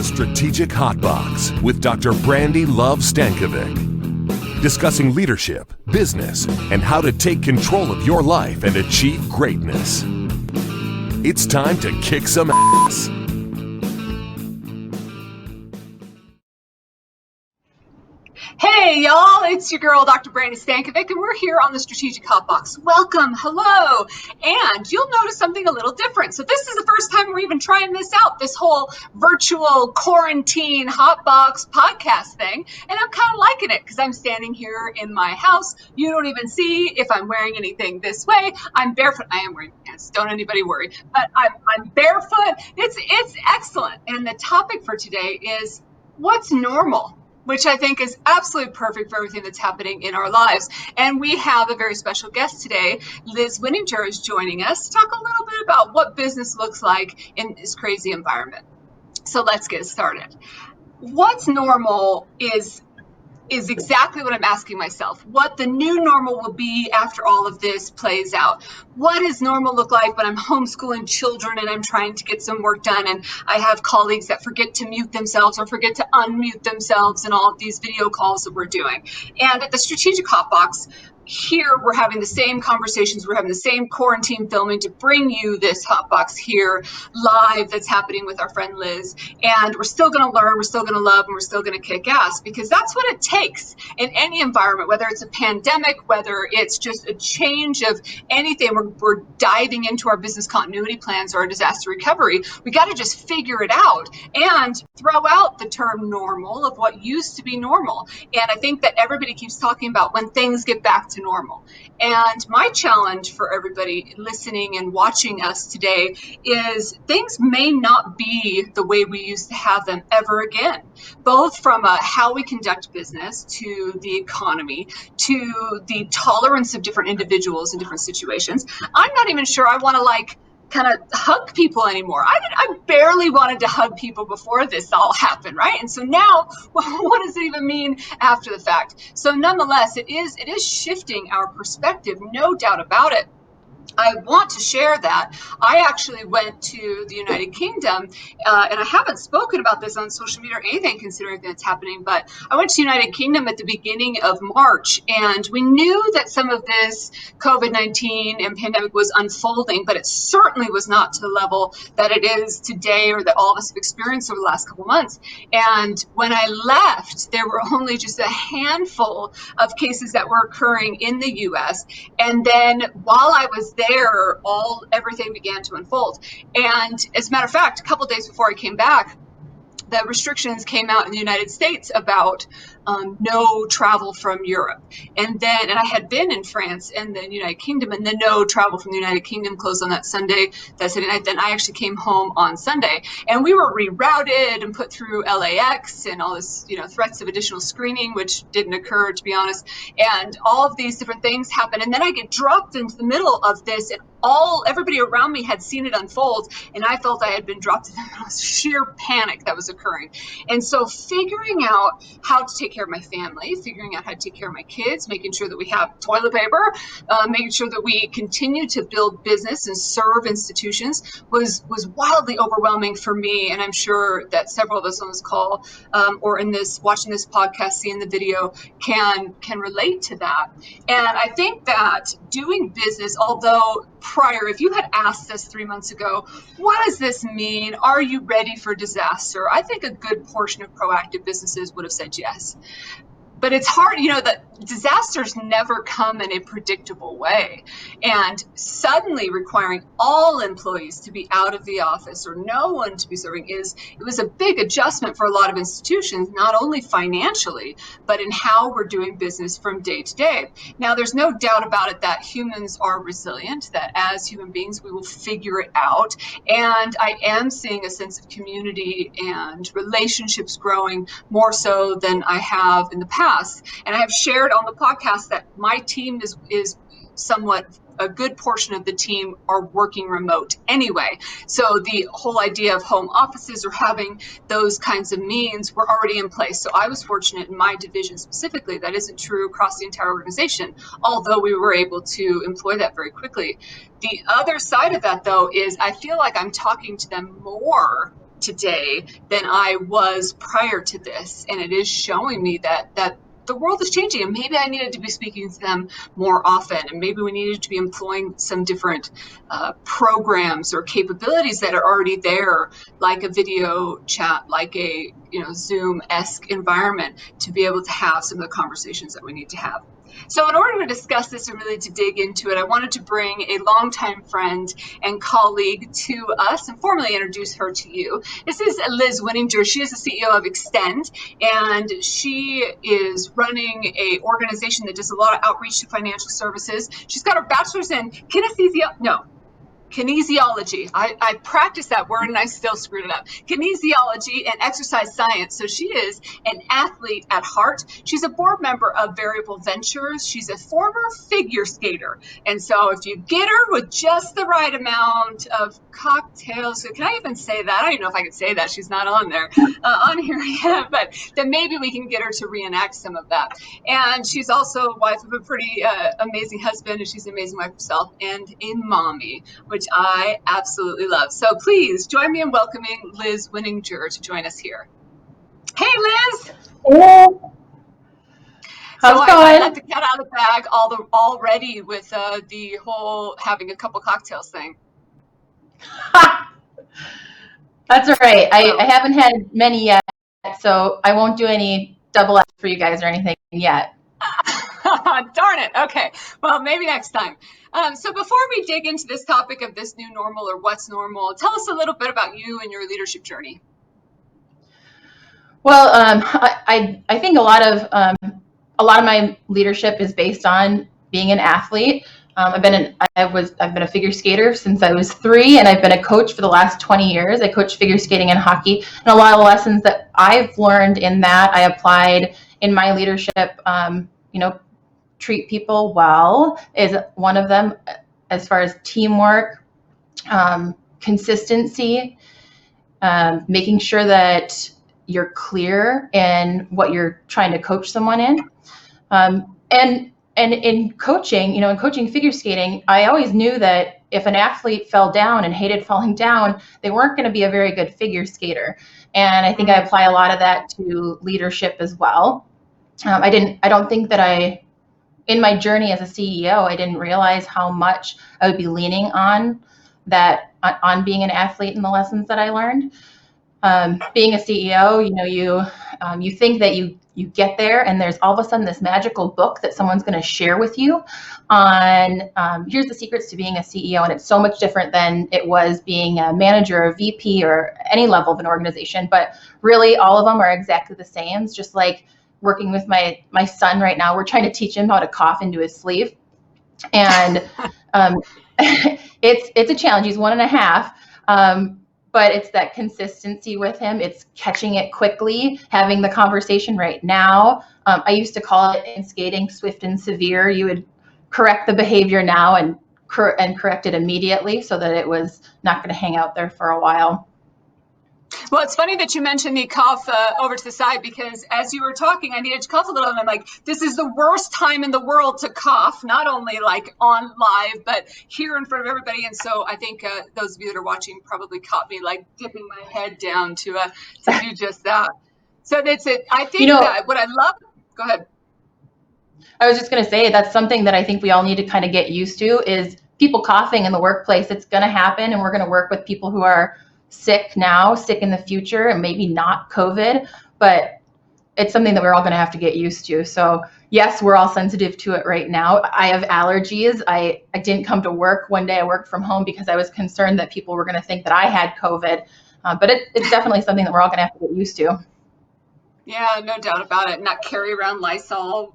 Strategic Hotbox with Dr. Brandi Luv Stankovic, discussing leadership, business, and how to take control of your life and achieve greatness. It's time to kick some ass. Hey y'all, it's your girl Dr. Brandi Stankovic, and we're here on the Strategic Hotbox. Welcome, hello, and you'll notice something a little different. So this is the first time we're even trying this out, this whole virtual quarantine Hotbox podcast thing, and I'm kind of liking it because I'm standing here in my house. You don't even see if I'm wearing anything this way. I'm barefoot. I am wearing pants. Don't anybody worry, but I'm barefoot. It's excellent, and the topic for today is what's normal, which I think is absolutely perfect for everything that's happening in our lives. And we have a very special guest today. Liz Winninger is joining us to talk a little bit about what business looks like in this crazy environment. So let's get started. What's normal is exactly what I'm asking myself, what the new normal will be after all of this plays out. What does normal look like when I'm homeschooling children and I'm trying to get some work done and I have colleagues that forget to mute themselves or forget to unmute themselves in all of these video calls that we're doing. And at the Strategic Hotbox, here we're having the same conversations, we're having the same quarantine filming to bring you this Hotbox here live that's happening with our friend Liz. And we're still going to learn, we're still going to love, and we're still going to kick ass, because that's what it takes in any environment, whether it's a pandemic, whether it's just a change of anything. We're diving into our business continuity plans or our disaster recovery. We got to just figure it out and throw out the term normal of what used to be normal. And I think that everybody keeps talking about when things get back to normal. And my challenge for everybody listening and watching us today is things may not be the way we used to have them ever again, both from how we conduct business to the economy to the tolerance of different individuals in different situations. I'm not even sure I want to kind of hug people anymore. I barely wanted to hug people before this all happened, right? And so now, what does it even mean after the fact? So nonetheless, it is shifting our perspective, no doubt about it. I want to share that. I actually went to the United Kingdom, and I haven't spoken about this on social media or anything considering that's happening, but I went to the United Kingdom at the beginning of March, and we knew that some of this COVID-19 and pandemic was unfolding, but it certainly was not to the level that it is today or that all of us have experienced over the last couple of months. And when I left, there were only just a handful of cases that were occurring in the U.S., and then while I was there, everything began to unfold. And as a matter of fact, a couple of days before I came back, the restrictions came out in the United States about no travel from Europe. And I had been in France and the United Kingdom, and then no travel from the United Kingdom closed on that Saturday night. Then I actually came home on Sunday, and we were rerouted and put through LAX and all this, threats of additional screening, which didn't occur, to be honest. And all of these different things happen. And then I get dropped into the middle of this, and everybody around me had seen it unfold, and I felt I had been dropped in the middle of sheer panic that was occurring. And so figuring out how to take care of my family, figuring out how to take care of my kids, making sure that we have toilet paper, making sure that we continue to build business and serve institutions was wildly overwhelming for me. And I'm sure that several of us on this call or watching this podcast, seeing the video can relate to that. And I think that doing business, although prior, if you had asked us 3 months ago, what does this mean? Are you ready for disaster? I think a good portion of proactive businesses would have said yes. But it's hard, that disasters never come in a predictable way. And suddenly requiring all employees to be out of the office or no one to be serving it was a big adjustment for a lot of institutions, not only financially, but in how we're doing business from day to day. Now, there's no doubt about it that humans are resilient, that as human beings, we will figure it out. And I am seeing a sense of community and relationships growing more so than I have in the past. And I have shared on the podcast that my team is somewhat a good portion of the team are working remote anyway. So the whole idea of home offices or having those kinds of means were already in place. So I was fortunate in my division specifically. That isn't true across the entire organization, although we were able to employ that very quickly. The other side of that, though, is I feel like I'm talking to them more today than I was prior to this. And it is showing me that the world is changing, and maybe I needed to be speaking to them more often, and maybe we needed to be employing some different programs or capabilities that are already there, like a video chat, like a Zoom-esque environment, to be able to have some of the conversations that we need to have. So in order to discuss this and really to dig into it, I wanted to bring a longtime friend and colleague to us and formally introduce her to you. This is Liz Winninger. She is the CEO of Xtend, and she is running a organization that does a lot of outreach to financial services. She's got her bachelor's in kinesiology. I practiced that word and I still screwed it up. Kinesiology and exercise science. So she is an athlete at heart. She's a board member of Variable Ventures. She's a former figure skater. And so if you get her with just the right amount of cocktails, can I even say that? I don't even know if I could say that. She's not on there, on here yet, but then maybe we can get her to reenact some of that. And she's also a wife of a pretty amazing husband, and she's an amazing wife herself, and a mommy, which I absolutely love. So please join me in welcoming Liz Winninger to join us here. Hey, Liz. Hello. How's it going? I let the cat out of the bag already with the whole having a couple cocktails thing. That's all right. I haven't had many yet, so I won't do any double X for you guys or anything yet. Darn it. Okay. Well, maybe next time. So before we dig into this topic of this new normal or what's normal, tell us a little bit about you and your leadership journey. Well, I think a lot of my leadership is based on being an athlete. I've been a figure skater since I was 3, and I've been a coach for the last 20 years. I coach figure skating and hockey, and a lot of the lessons that I've learned in that I applied in my leadership. Treat people well is one of them, as far as teamwork, consistency, making sure that you're clear in what you're trying to coach someone in. And in coaching, in coaching figure skating, I always knew that if an athlete fell down and hated falling down, they weren't going to be a very good figure skater. And I think I apply a lot of that to leadership as well. I don't think that in my journey as a CEO, I didn't realize how much I would be leaning on that, on being an athlete and the lessons that I learned. Being a CEO, you think that you get there and there's all of a sudden this magical book that someone's going to share with you on, here's the secrets to being a CEO. And it's so much different than it was being a manager or VP or any level of an organization. But really, all of them are exactly the same. It's just like working with my son right now. We're trying to teach him how to cough into his sleeve. And it's a challenge. He's 1.5. But it's that consistency with him. It's catching it quickly, having the conversation right now. I used to call it in skating swift and severe. You would correct the behavior now and correct it immediately so that it was not going to hang out there for a while. Well, it's funny that you mentioned the cough over to the side, because as you were talking, I needed to cough a little, and I'm like, this is the worst time in the world to cough, not only like on live, but here in front of everybody. And so I think those of you that are watching probably caught me like dipping my head down to do just that. So that's it. I think that what I love, go ahead. I was just going to say that's something that I think we all need to kind of get used to is people coughing in the workplace. It's going to happen, and we're going to work with people who are sick now, sick in the future, and maybe not COVID, but it's something that we're all going to have to get used to. So yes, we're all sensitive to it right now. I have allergies. I didn't come to work. One day I worked from home because I was concerned that people were going to think that I had COVID, but it's definitely something that we're all going to have to get used to. Yeah, no doubt about it. Not carry around Lysol,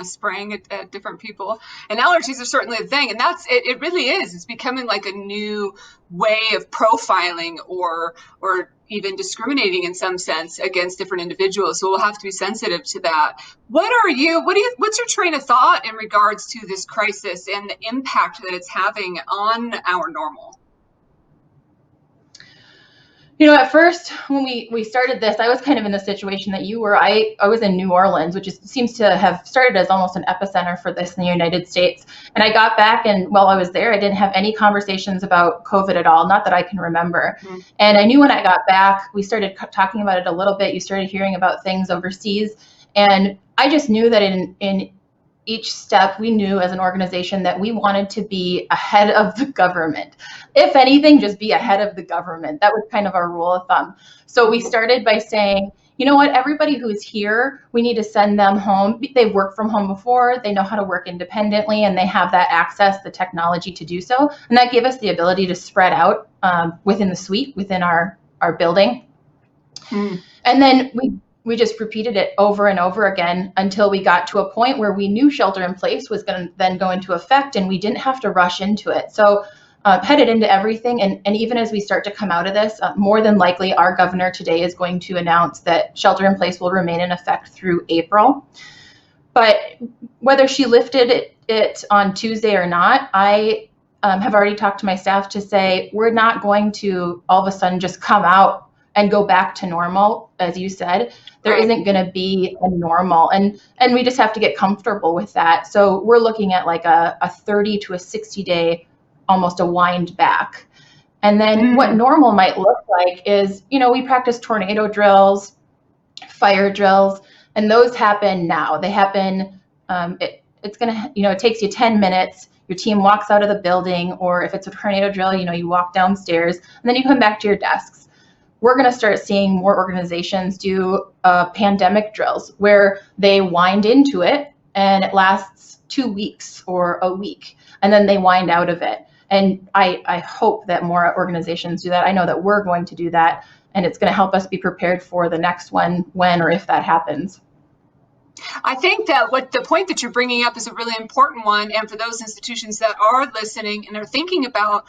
spraying at different people. And allergies are certainly a thing. And it really is. It's becoming like a new way of profiling or even discriminating in some sense against different individuals. So we'll have to be sensitive to that. What's your train of thought in regards to this crisis and the impact that it's having on our normal? At first when we started this, I was kind of in the situation that you were. I was in New Orleans, which seems to have started as almost an epicenter for this in the United States. And I got back, and while I was there, I didn't have any conversations about COVID at all, not that I can remember. Mm-hmm. And I knew when I got back, we started talking about it a little bit. You started hearing about things overseas. And I just knew that in each step, we knew as an organization that we wanted to be ahead of the government. If anything, just be ahead of the government. That was kind of our rule of thumb. So we started by saying, you know what, everybody who's here, we need to send them home. They've worked from home before, they know how to work independently, and they have that access, the technology to do so. And that gave us the ability to spread out within the suite, within our building. And then we just repeated it over and over again until we got to a point where we knew shelter in place was going to then go into effect, and we didn't have to rush into it. So headed into everything. And even as we start to come out of this, more than likely our governor today is going to announce that shelter in place will remain in effect through April. But whether she lifted it on Tuesday or not, I have already talked to my staff to say, we're not going to all of a sudden just come out and go back to normal. As you said, there isn't going to be a normal, and we just have to get comfortable with that. So we're looking at like a 30 to a 60 day, almost a wind back. And then what normal might look like is, we practice tornado drills, fire drills, and those happen now. They happen, it's going to, it takes you 10 minutes. Your team walks out of the building, or if it's a tornado drill, you walk downstairs and then you come back to your desks. We're going to start seeing more organizations do pandemic drills where they wind into it and it lasts 2 weeks or a week, and then they wind out of it. And I hope that more organizations do that. I know that we're going to do that, and it's going to help us be prepared for the next one when or if that happens. I think that the point that you're bringing up is a really important one. And for those institutions that are listening and are thinking about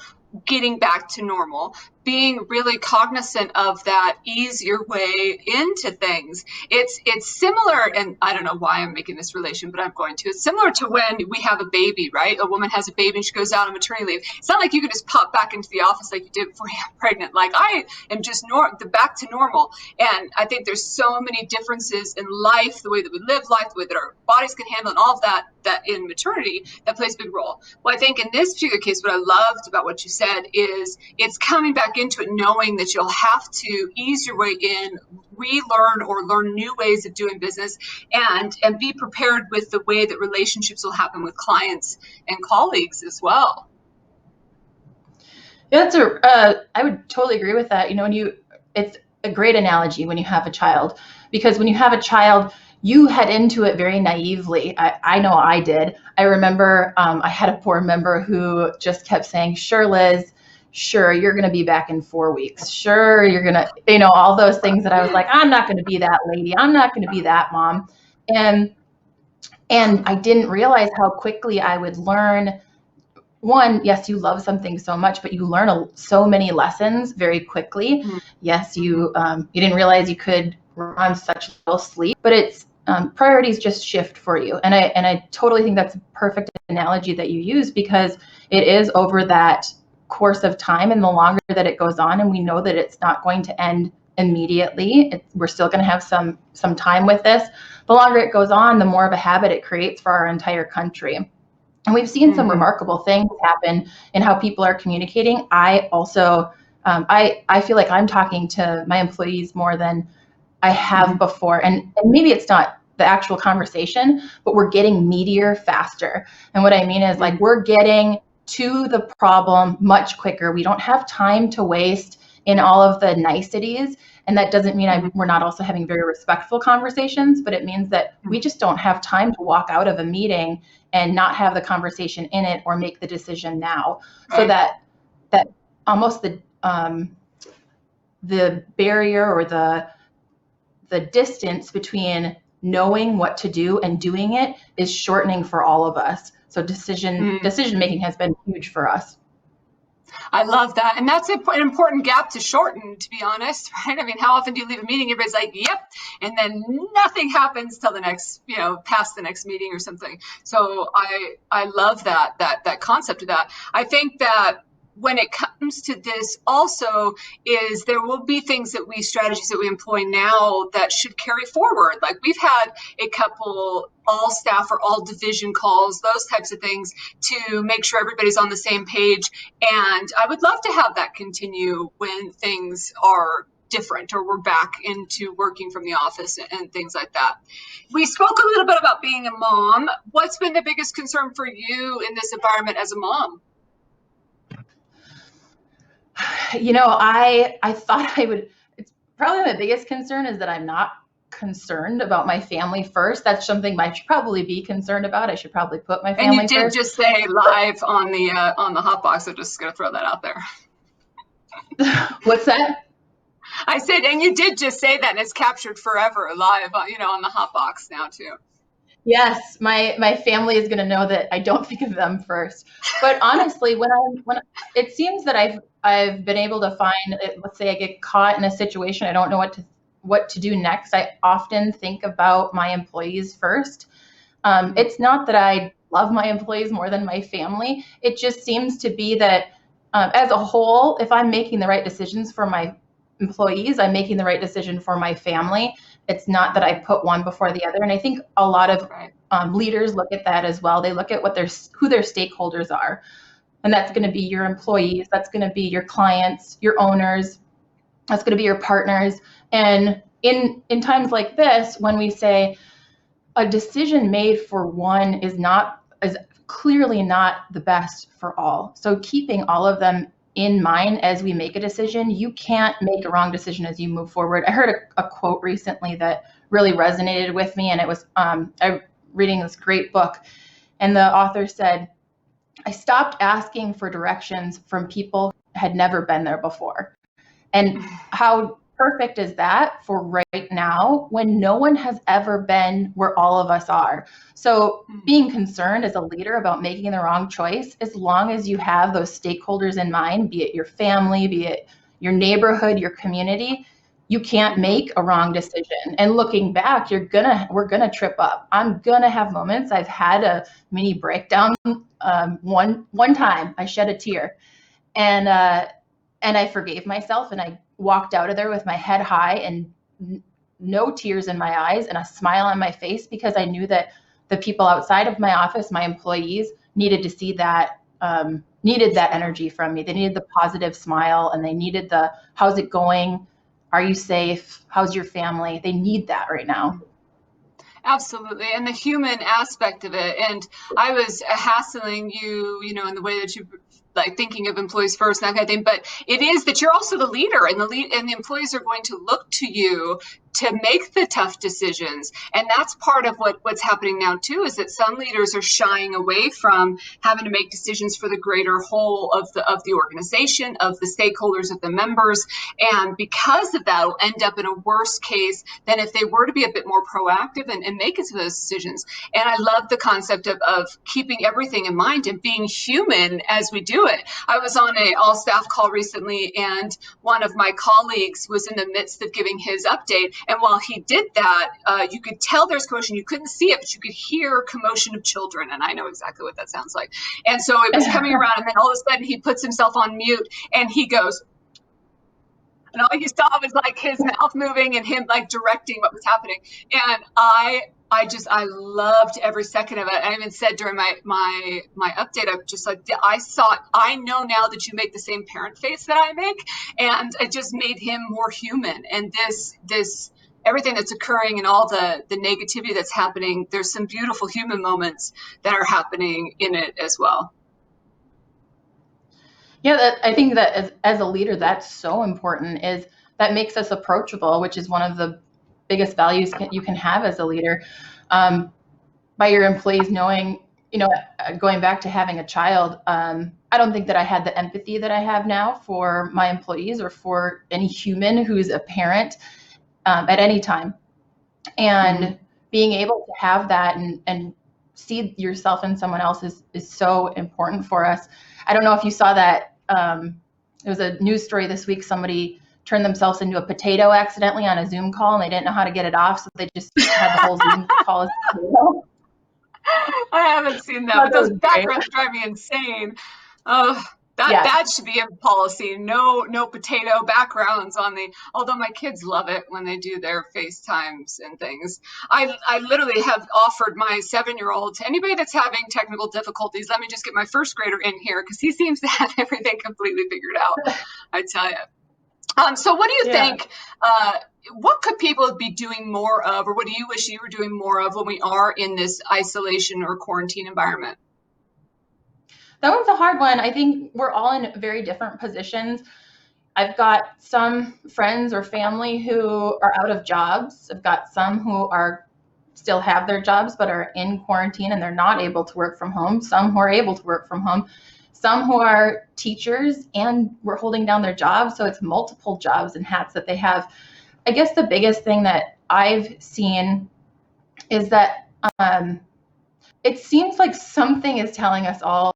getting back to normal, being really cognizant of that easier way into things. It's similar, and I don't know why I'm making this relation, but I'm going to. It's similar to when we have a baby, right? A woman has a baby and she goes out on maternity leave. It's not like you can just pop back into the office like you did before you got pregnant. Like, I am just back to normal. And I think there's so many differences in life, the way that we live life, the way that our bodies can handle, and all of that in maternity, that plays a big role. Well, I think in this particular case, what I loved about what you said is it's coming back into it, knowing that you'll have to ease your way in, relearn or learn new ways of doing business, and be prepared with the way that relationships will happen with clients and colleagues as well. Yeah, I would totally agree with that. It's a great analogy when you have a child, because when you have a child, you head into it very naively. I know I did. I remember I had a board member who just kept saying, "Sure, Liz, sure, you're going to be back in 4 weeks. Sure, you're going to, all those things that I was like, I'm not going to be that lady. I'm not going to be that mom." And I didn't realize how quickly I would learn. One, yes, you love something so much, but you learn so many lessons very quickly. Mm-hmm. Yes, you didn't realize you could run such little sleep, but it's priorities just shift for you. And I totally think that's a perfect analogy that you use, because it is over that course of time, and the longer that it goes on, and we know that it's not going to end immediately, we're still going to have some time with this. The longer it goes on, the more of a habit it creates for our entire country. And we've seen some remarkable things happen in how people are communicating. I also I feel like I'm talking to my employees more than I have before, and maybe it's not the actual conversation, but we're getting meatier faster. And what I mean is, like, we're getting to the problem much quicker. We don't have time to waste in all of the niceties. And that doesn't mean we're not also having very respectful conversations, but it means that we just don't have time to walk out of a meeting and not have the conversation in it or make the decision now. Right. So that almost the barrier or the distance between knowing what to do and doing it is shortening for all of us. So decision making has been huge for us. I love that. And that's an important gap to shorten, to be honest, right? I mean, how often do you leave a meeting, everybody's like, yep, and then nothing happens till the next, past the next meeting or something. So I love that concept of that. I think that when it comes to this also is there will be strategies that we employ now that should carry forward. Like we've had a couple all staff or all division calls, those types of things to make sure everybody's on the same page. And I would love to have that continue when things are different or we're back into working from the office and things like that. We spoke a little bit about being a mom. What's been the biggest concern for you in this environment as a mom? I thought it's probably my biggest concern is that I'm not concerned about my family first. That's something I should probably be concerned about. I should probably put my family first. And you did just say live on the Hotbox. I'm just going to throw that out there. What's that? I said, and you did just say that, and it's captured forever live, on the Hotbox now too. Yes, my family is going to know that I don't think of them first. But honestly, when it seems that I've been able to find, let's say I get caught in a situation, I don't know what to do next. I often think about my employees first. It's not that I love my employees more than my family. It just seems to be that as a whole, if I'm making the right decisions for my employees, I'm making the right decision for my family. It's not that I put one before the other. And I think a lot of leaders look at that as well. They look at who their stakeholders are. And that's going to be your employees. That's going to be your clients, your owners. That's going to be your partners. And in times like this, when we say a decision made for one is clearly not the best for all. So keeping all of them in mind as we make a decision, you can't make a wrong decision as you move forward. I heard a quote recently that really resonated with me, and it was I'm reading this great book, and the author said, I stopped asking for directions from people who had never been there before. And how perfect is that for right now when no one has ever been where all of us are? So being concerned as a leader about making the wrong choice, as long as you have those stakeholders in mind, be it your family, be it your neighborhood, your community, you can't make a wrong decision. And looking back, we're gonna trip up. I'm gonna have moments. I've had a mini breakdown. One time I shed a tear, and I forgave myself, and I walked out of there with my head high and no tears in my eyes and a smile on my face, because I knew that the people outside of my office, my employees, needed to see that, needed that energy from me. They needed the positive smile, and they needed the, how's it going? Are you safe? How's your family? They need that right now. Absolutely. And the human aspect of it. And I was hassling you, in the way that you like thinking of employees first, that kind of thing. But it is that you're also the leader, and the employees are going to look to you to make the tough decisions. And that's part of what's happening now too, is that some leaders are shying away from having to make decisions for the greater whole of the organization, of the stakeholders, of the members. And because of that, will end up in a worse case than if they were to be a bit more proactive and make it to those decisions. And I love the concept of keeping everything in mind and being human as we do it. I was on a all staff call recently, and one of my colleagues was in the midst of giving his update. And while he did that, you could tell there's commotion. You couldn't see it, but you could hear commotion of children. And I know exactly what that sounds like. And so it was coming around, and then all of a sudden he puts himself on mute and he goes, and all you saw was like his mouth moving and him like directing what was happening. And I loved every second of it. I even said during my update, I'm just like, I know now that you make the same parent face that I make, and it just made him more human. And this everything that's occurring and all the negativity that's happening, there's some beautiful human moments that are happening in it as well. Yeah, I think that as a leader, that's so important, is that makes us approachable, which is one of the biggest values you can have as a leader. By your employees knowing, going back to having a child, I don't think that I had the empathy that I have now for my employees or for any human who's a parent at any time. And being able to have that and see yourself in someone else is so important for us. I don't know if you saw that. It was a news story this week. Somebody turned themselves into a potato accidentally on a Zoom call, and they didn't know how to get it off, so they just had the whole Zoom call as a potato. I haven't seen that, but those backgrounds drive me insane. Oh, That should be a policy. No potato backgrounds on the, although my kids love it when they do their FaceTimes and things. I literally have offered my 7-year-old to anybody that's having technical difficulties, let me just get my first grader in here because he seems to have everything completely figured out, I tell you. So what do you think, what could people be doing more of, or what do you wish you were doing more of when we are in this isolation or quarantine environment? That one's a hard one. I think we're all in very different positions. I've got some friends or family who are out of jobs. I've got some who are still have their jobs but are in quarantine and they're not able to work from home. Some who are able to work from home. Some who are teachers and we're holding down their jobs. So it's multiple jobs and hats that they have. I guess the biggest thing that I've seen is that it seems like something is telling us all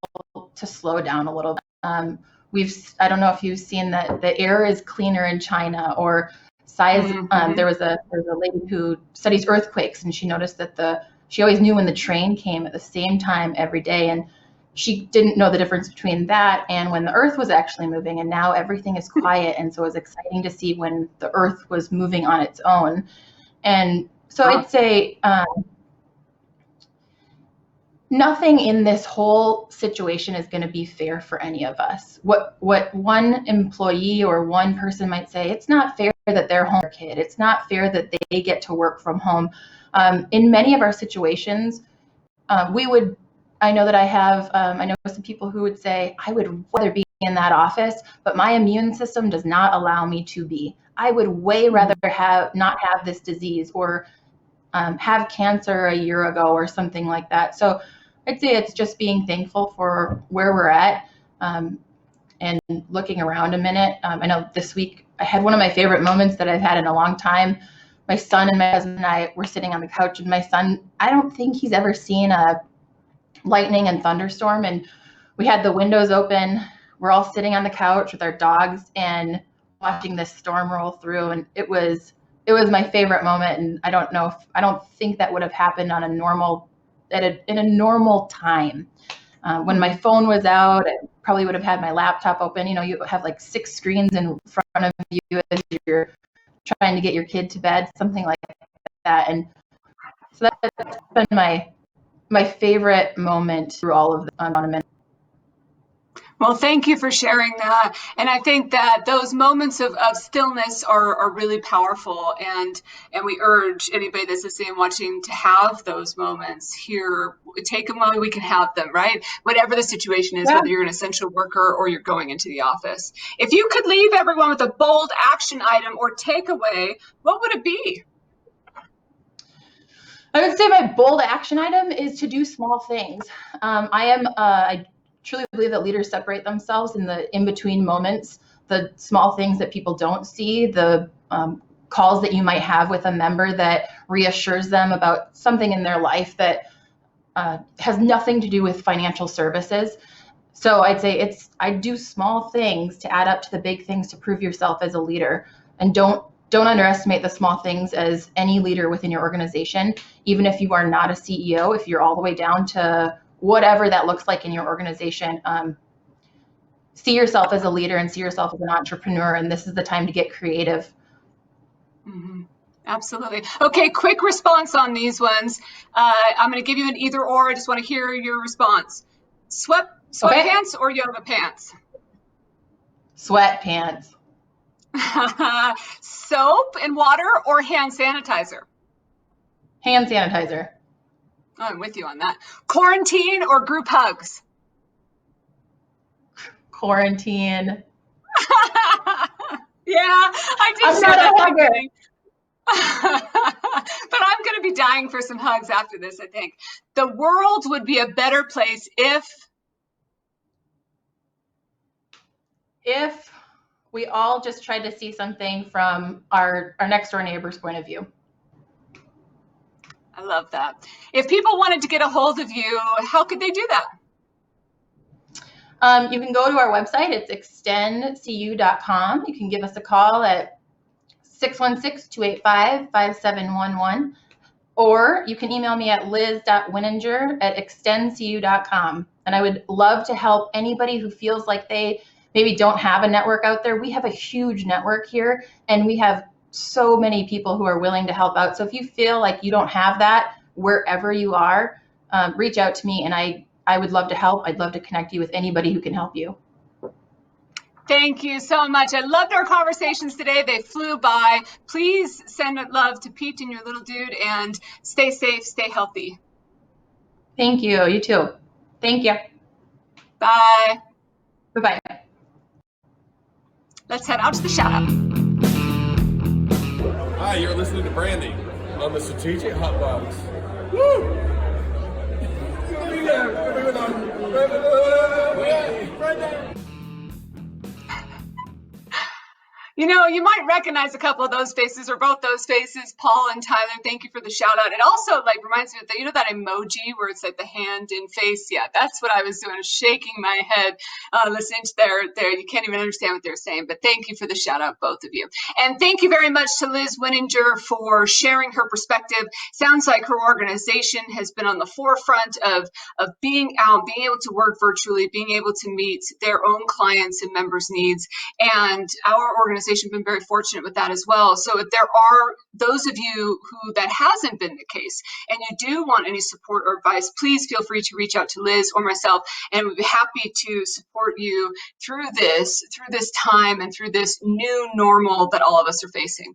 to slow down a little bit. I don't know if you've seen that the air is cleaner in China, or size. There was a lady who studies earthquakes, and she noticed that she always knew when the train came at the same time every day, and she didn't know the difference between that and when the earth was actually moving, and now everything is quiet. And so it was exciting to see when the earth was moving on its own. And so I'd say nothing in this whole situation is going to be fair for any of us. What one employee or one person might say, it's not fair that they're home kid. It's not fair that they get to work from home. In many of our situations, I know that I know some people who would say, I would rather be in that office, but my immune system does not allow me to be. I would way rather not have this disease or have cancer a year ago or something like that. So I'd say it's just being thankful for where we're at and looking around a minute. I know this week I had one of my favorite moments that I've had in a long time. My son and my husband and I were sitting on the couch, and my son, I don't think he's ever seen a lightning and thunderstorm, and we had the windows open. We're all sitting on the couch with our dogs and watching this storm roll through, and it was my favorite moment. And I don't think that would have happened on in a normal time. When my phone was out, I probably would have had my laptop open. You have like 6 screens in front of you as you're trying to get your kid to bed, something like that. And so that's been my favorite moment through all of the Well, thank you for sharing that. And I think that those moments of stillness are really powerful. And we urge anybody that's listening and watching to have those moments here. Take them while we can have them, right? Whatever the situation is, whether you're an essential worker or you're going into the office. If you could leave everyone with a bold action item or takeaway, what would it be? I would say my bold action item is to do small things. I truly believe that leaders separate themselves in the in-between moments, the small things that people don't see, the calls that you might have with a member that reassures them about something in their life that has nothing to do with financial services. So I'd say I do small things to add up to the big things to prove yourself as a leader. And don't underestimate the small things as any leader within your organization, even if you are not a CEO, if you're all the way down to whatever that looks like in your organization. See yourself as a leader and see yourself as an entrepreneur, and this is the time to get creative. Mm-hmm. Absolutely. Okay, quick response on these ones. I'm going to give you an either or. I just want to hear your response. Sweatpants or yoga pants? Sweatpants. Soap and water or hand sanitizer? Hand sanitizer. Oh, I'm with you on that. Quarantine or group hugs? Quarantine. Yeah, I did share that at the beginning. But I'm going to be dying for some hugs after this, I think. The world would be a better place if we all just tried to see something from our next door neighbor's point of view. I love that. If people wanted to get a hold of you, how could they do that? You can go to our website. It's xtendcu.com. You can give us a call at 616-285-5711, or you can email me at liz.wininger@xtendcu.com. And I would love to help anybody who feels like they maybe don't have a network out there. We have a huge network here, and we have so many people who are willing to help out. So if you feel like you don't have that wherever you are, reach out to me, and I would love to help. I'd love to connect you with anybody who can help you. Thank you so much. I loved our conversations today. They flew by. Please send love to Pete and your little dude, and stay safe, stay healthy. Thank you. You too. Thank you. Bye. Bye-bye. Let's head out to the shout out. Hi, you're listening to Brandi on the Strategic Hotbox. Woo! You know, you might recognize a couple of those faces or both those faces. Paul and Tyler, thank you for the shout out. It also reminds me of that emoji where it's like the hand in face. Yeah, that's what I was doing, shaking my head, listening to there. You can't even understand what they're saying, but thank you for the shout out, both of you. And thank you very much to Liz Winninger for sharing her perspective. Sounds like her organization has been on the forefront of being out, being able to work virtually, being able to meet their own clients and members' needs. And our organization been very fortunate with that as well. So if there are those of you who that hasn't been the case and you do want any support or advice, please feel free to reach out to Liz or myself, and we'd be happy to support you through this time and through this new normal that all of us are facing.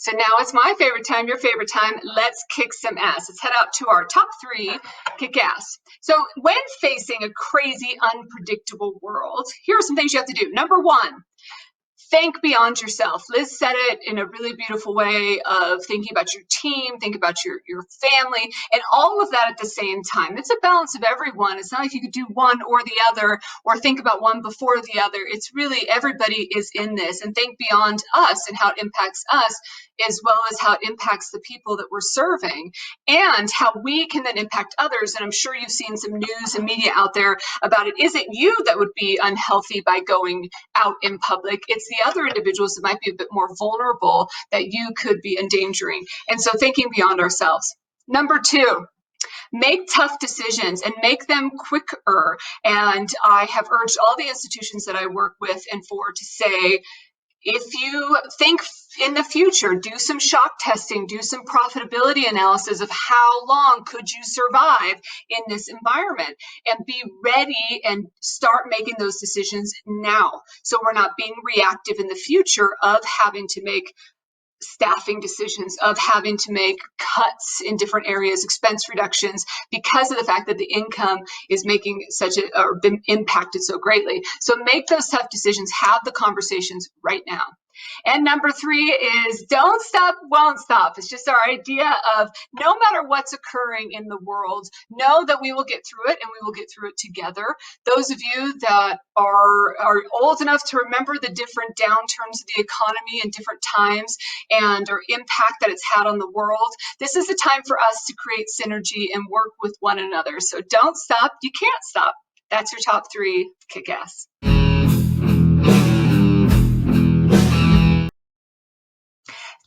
So now it's my favorite time, your favorite time. Let's kick some ass. Let's head out to our top 3 kick ass. So when facing a crazy, unpredictable world, here are some things you have to do. Number 1, think beyond yourself. Liz said it in a really beautiful way of thinking about your team, think about your family, and all of that at the same time. It's a balance of everyone. It's not like you could do one or the other or think about one before the other. It's really everybody is in this, and think beyond us and how it impacts us as well as how it impacts the people that we're serving and how we can then impact others. And I'm sure you've seen some news and media out there about it. Is it you that would be unhealthy by going out in public? It's the other individuals that might be a bit more vulnerable that you could be endangering. And so thinking beyond ourselves. Number 2, make tough decisions and make them quicker. And I have urged all the institutions that I work with and for to say, if you think in the future, do some shock testing, do some profitability analysis of how long could you survive in this environment, and be ready and start making those decisions now. So we're not being reactive in the future of having to make staffing decisions, of having to make cuts in different areas, expense reductions, because of the fact that the income is making or been impacted so greatly. So make those tough decisions, have the conversations right now. And number 3 is don't stop, won't stop. It's just our idea of no matter what's occurring in the world, know that we will get through it and we will get through it together. Those of you that are old enough to remember the different downturns of the economy in different times and or impact that it's had on the world, this is a time for us to create synergy and work with one another. So don't stop. You can't stop. That's your top 3 kick-ass.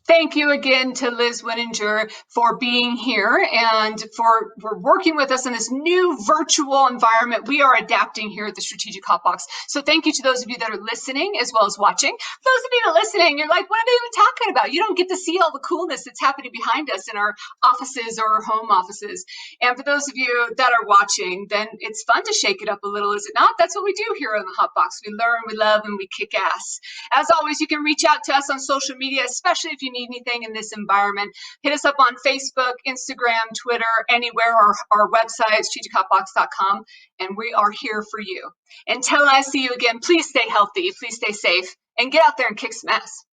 Thank you again to Liz Winninger for being here and for working with us in this new virtual environment we are adapting here at the Strategic Hotbox. So thank you to those of you that are listening as well as watching. For those of you that are listening, you're like, what are they even talking about? You don't get to see all the coolness that's happening behind us in our offices or our home offices. And for those of you that are watching, then it's fun to shake it up a little, is it not? That's what we do here on the Hotbox. We learn, we love, and we kick ass. As always, you can reach out to us on social media, especially if you need anything in this environment. Hit us up on Facebook, Instagram, Twitter, anywhere, or our website, strategichotbox.com, and we are here for you. Until I see you again, please stay healthy, please stay safe, and get out there and kick some ass.